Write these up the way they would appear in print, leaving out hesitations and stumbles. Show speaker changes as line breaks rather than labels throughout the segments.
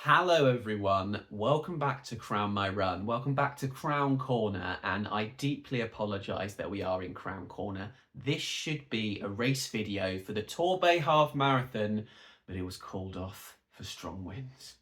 Hello everyone, welcome back to Crown My Run, welcome back to Crown Corner, and I deeply apologise that we are in Crown Corner. This should be a race video for the Torbay Half Marathon, but it was called off for strong winds.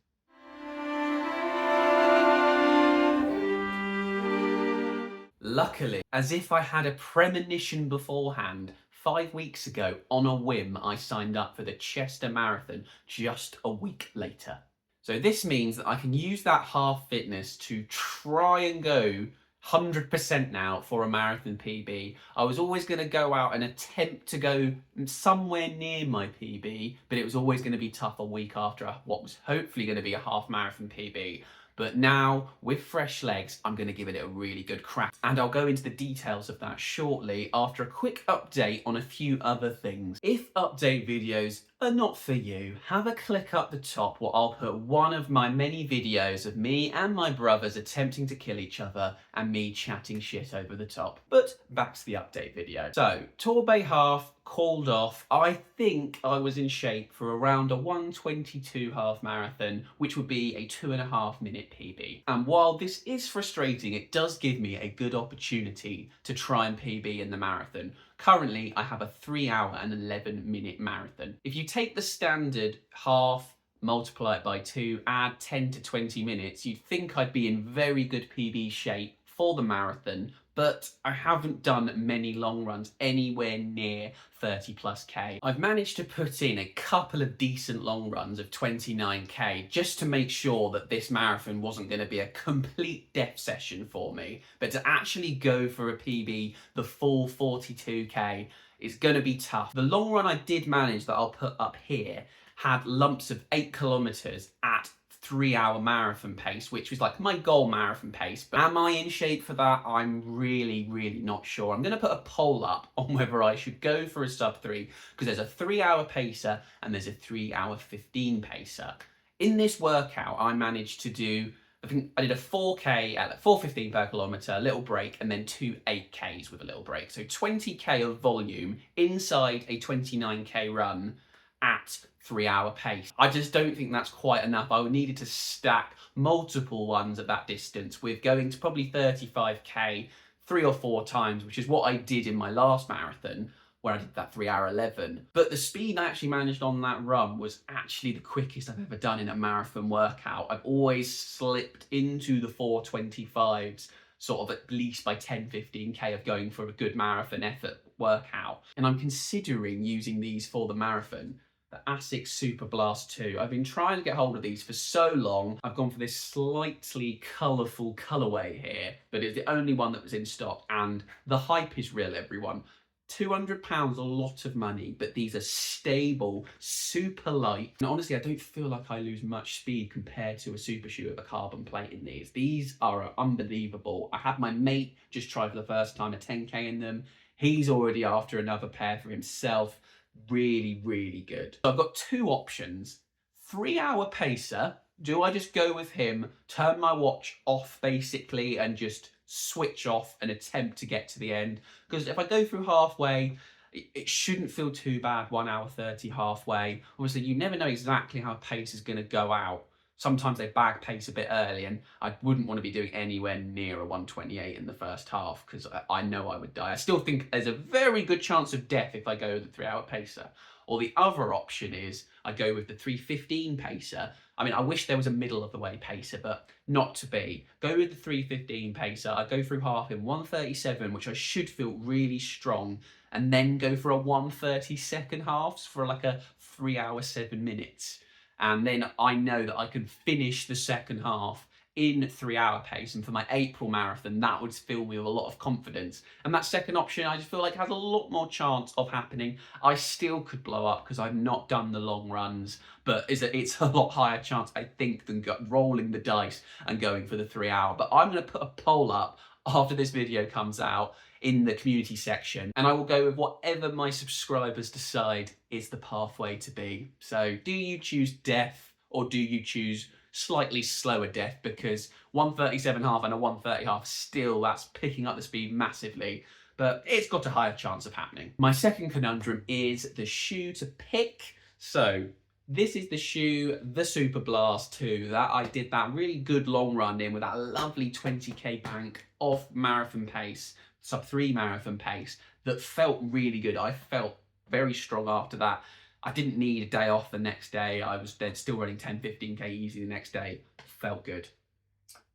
Luckily, as if I had a premonition beforehand, 5 weeks ago, on a whim, I signed up for the Chester Marathon just a week later. So this means that I can use that half fitness to try and go 100% now for a marathon PB. I was always going to go out and attempt to go somewhere near my PB, but it was always going to be tough a week after what was hopefully going to be a half marathon PB. But now, with fresh legs, I'm going to give it a really good crack. And I'll go into the details of that shortly after a quick update on a few other things. If update videos are not for you, have a click up the top where I'll put one of my many videos of me and my brothers attempting to kill each other and me chatting shit over the top. But back to the update video. So, Torbay Half called off. I think I was in shape for around a 1:22 half marathon, which would be a 2.5 minute PB. And while this is frustrating, it does give me a good opportunity to try and PB in the marathon. Currently, I have a 3 hour and 11 minute marathon. If you take the standard half, multiply it by 2, add 10 to 20 minutes, you'd think I'd be in very good PB shape for the marathon, but I haven't done many long runs anywhere near 30+K. I've managed to put in a couple of decent long runs of 29K just to make sure that this marathon wasn't going to be a complete death session for me, but to actually go for a PB, the full 42K, is going to be tough. The long run I did manage that I'll put up here had lumps of 8 kilometers at 3 hour marathon pace, which was like my goal marathon pace. But am I in shape for that? I'm really not sure. I'm going to put a poll up on whether I should go for a sub 3, because there's a 3 hour pacer and there's a 3 hour 15 pacer. In this workout, I managed to do, I think I did a 4K at 4:15 per kilometre, a little break, and then 2 8Ks with a little break. So 20K of volume inside a 29K run at 3 hour pace. I just don't think that's quite enough. I needed to stack multiple ones at that distance with going to probably 35K 3 or 4 times, which is what I did in my last marathon where I did that 3 hour 11. But the speed I actually managed on that run was actually the quickest I've ever done in a marathon workout. I've always slipped into the 4:25s sort of at least by 10-15K of going for a good marathon effort workout. And I'm considering using these for the marathon. The ASICS Super Blast 2. I've been trying to get hold of these for so long. I've gone for this slightly colourful colourway here, but it's the only one that was in stock, and the hype is real, everyone. £200, a lot of money, but these are stable, super light. And honestly, I don't feel like I lose much speed compared to a super shoe with a carbon plate in these. These are unbelievable. I had my mate just try for the first time a 10K in them. He's already after another pair for himself. Really good. So I've got 2 options. 3 hour pacer. Do I just go with him, turn my watch off basically, and just switch off and attempt to get to the end? Because if I go through halfway, it shouldn't feel too bad, 1 hour 30 halfway. Obviously, you never know exactly how pace is going to go out. Sometimes they bag pace a bit early, and I wouldn't want to be doing anywhere near a 1:28 in the first half because I know I would die. I still think there's a very good chance of death if I go with the 3 hour pacer. Or the other option is I go with the 3:15 pacer. I mean, I wish there was a middle of the way pacer, but not to be. Go with the 3:15 pacer. I go through half in 1:37, which I should feel really strong, and then go for a 1:30 second halves for like a 3 hour 7 minutes. And then I know that I can finish the second half in 3 hour pace. And for my April marathon, that would fill me with a lot of confidence. And that second option, I just feel like has a lot more chance of happening. I still could blow up because I've not done the long runs, but it's a lot higher chance, I think, than rolling the dice and going for the 3 hour. But I'm going to put a poll up after this video comes out in the community section, and I will go with whatever my subscribers decide is the pathway to be. So do you choose death, or do you choose slightly slower death? Because 1:37.5 and a 1:30.5 still, that's picking up the speed massively, but it's got a higher chance of happening. My second conundrum is the shoe to pick. So This is the shoe, the Super Blast 2, that I did that really good long run in with that lovely 20k bank of marathon pace, sub-3 marathon pace, that felt really good. I felt very strong after that. I didn't need a day off the next day. I was then still running 10, 15k easy the next day. Felt good.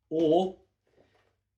Or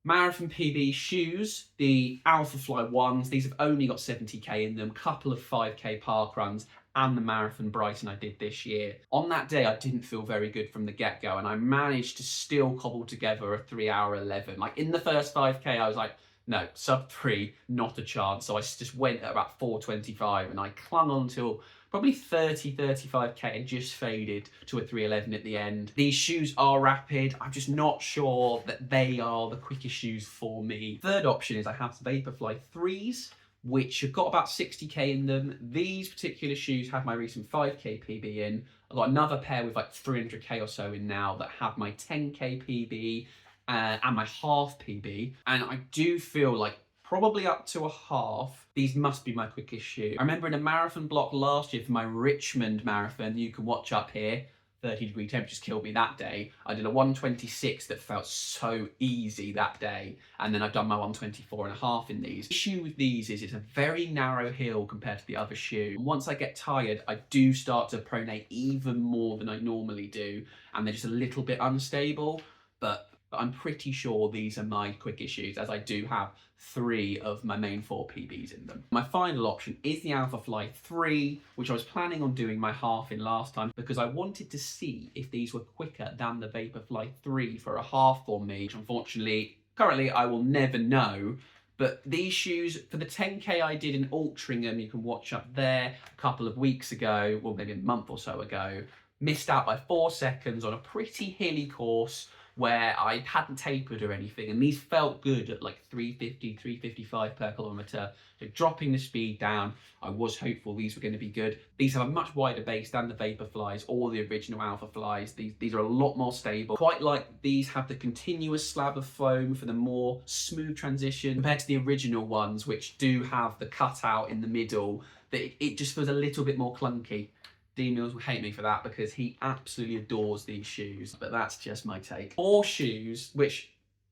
marathon PB shoes, the Alphafly ones. These have only got 70k in them, couple of 5k park runs, and the Marathon Brighton I did this year. On that day, I didn't feel very good from the get-go, and I managed to still cobble together a 3 hour 11. Like in the first 5k, I was like, no, sub-3, not a chance. So I just went at about 4:25, and I clung on till probably 30, 35k and just faded to a 3:11 at the end. These shoes are rapid. I'm just not sure that they are the quickest shoes for me. Third option is I have Vaporfly 3s, which have got about 60k in them. These particular shoes have my recent 5k PB in. I've got another pair with like 300k or so in now that have my 10k PB and my half PB. And I do feel like probably up to a half, these must be my quickest shoe. I remember in a marathon block last year for my Richmond marathon, you can watch up here, 30-degree temperatures killed me that day. I did a 1:26 that felt so easy that day. And then I've done my 1:24.5 in these. The issue with these is it's a very narrow hill compared to the other shoe. And once I get tired, I do start to pronate even more than I normally do. And they're just a little bit unstable, but I'm pretty sure these are my quickest shoes, as I do have 3 of my main 4 PBs in them. My final option is the Alphafly 3, which I was planning on doing my half in last time because I wanted to see if these were quicker than the Vaporfly 3 for a half for me, which unfortunately, currently I will never know. But these shoes, for the 10k I did in Altrincham, you can watch up there, a couple of weeks ago, well maybe a month or so ago, missed out by 4 seconds on a pretty hilly course where I hadn't tapered or anything, and these felt good at like 350, 355 per kilometre. So dropping the speed down, I was hopeful these were going to be good. These have a much wider base than the Vaporflies or the original Alphaflies. These are a lot more stable. Quite like these have the continuous slab of foam for the more smooth transition compared to the original ones, which do have the cutout in the middle. That it just feels a little bit more clunky. D Mills will hate me for that because he absolutely adores these shoes, but that's just my take. 4 shoes, which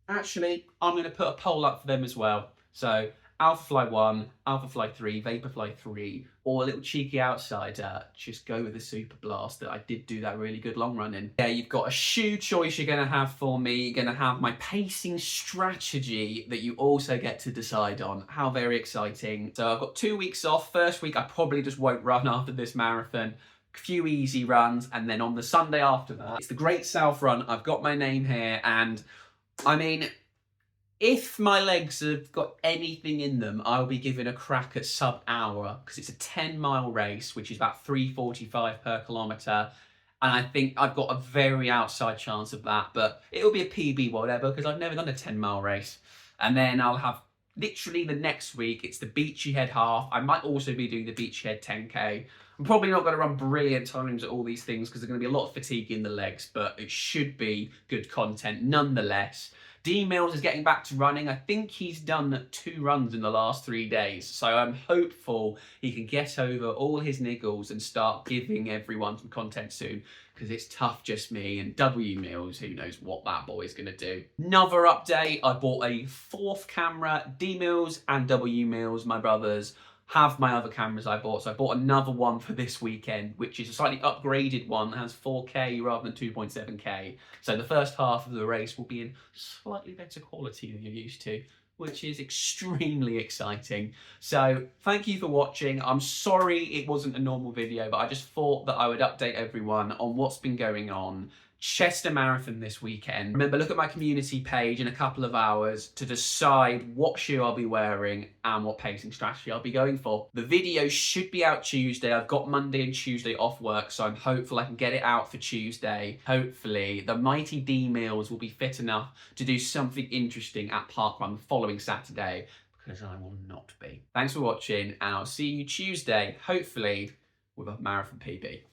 actually I'm going to put a poll up for them as well. So Alphafly 1, Alphafly 3, Vaporfly 3, or a little cheeky outsider, just go with the Super Blast that I did do that really good long run in. Yeah, you've got a shoe choice you're going to have for me. You're going to have my pacing strategy that you also get to decide on. How very exciting. So I've got 2 weeks off. First week I probably just won't run after this marathon. A few easy runs, and then on the Sunday after that, it's the Great South Run. I've got my name here, and I mean, if my legs have got anything in them, I'll be giving a crack at sub-hour, because it's a 10-mile race, which is about 3:45 per kilometre, and I think I've got a very outside chance of that, but it'll be a PB whatever, because I've never done a 10-mile race. And then I'll have literally the next week, it's the Beachy Head half. I might also be doing the Beachy Head 10k. I'm probably not going to run brilliant times at all these things because there's going to be a lot of fatigue in the legs, but it should be good content nonetheless. D Mills is getting back to running. I think he's done 2 runs in the last 3 days, so I'm hopeful he can get over all his niggles and start giving everyone some content soon, because it's tough just me, and W Mills, who knows what that boy's going to do. Another update, I bought a 4th camera. D Mills and W Mills, my brothers, have my other cameras I bought. So I bought another one for this weekend, which is a slightly upgraded one that has 4K rather than 2.7K. So the first half of the race will be in slightly better quality than you're used to, which is extremely exciting. So thank you for watching. I'm sorry it wasn't a normal video, but I just thought that I would update everyone on what's been going on. Chester Marathon this weekend. Remember, look at my community page in a couple of hours to decide what shoe I'll be wearing and what pacing strategy I'll be going for. The video should be out Tuesday. I've got Monday and Tuesday off work, so I'm hopeful I can get it out for Tuesday. Hopefully, the mighty D Mills will be fit enough to do something interesting at Parkrun the following Saturday, because I will not be. Thanks for watching, and I'll see you Tuesday, hopefully with a marathon PB.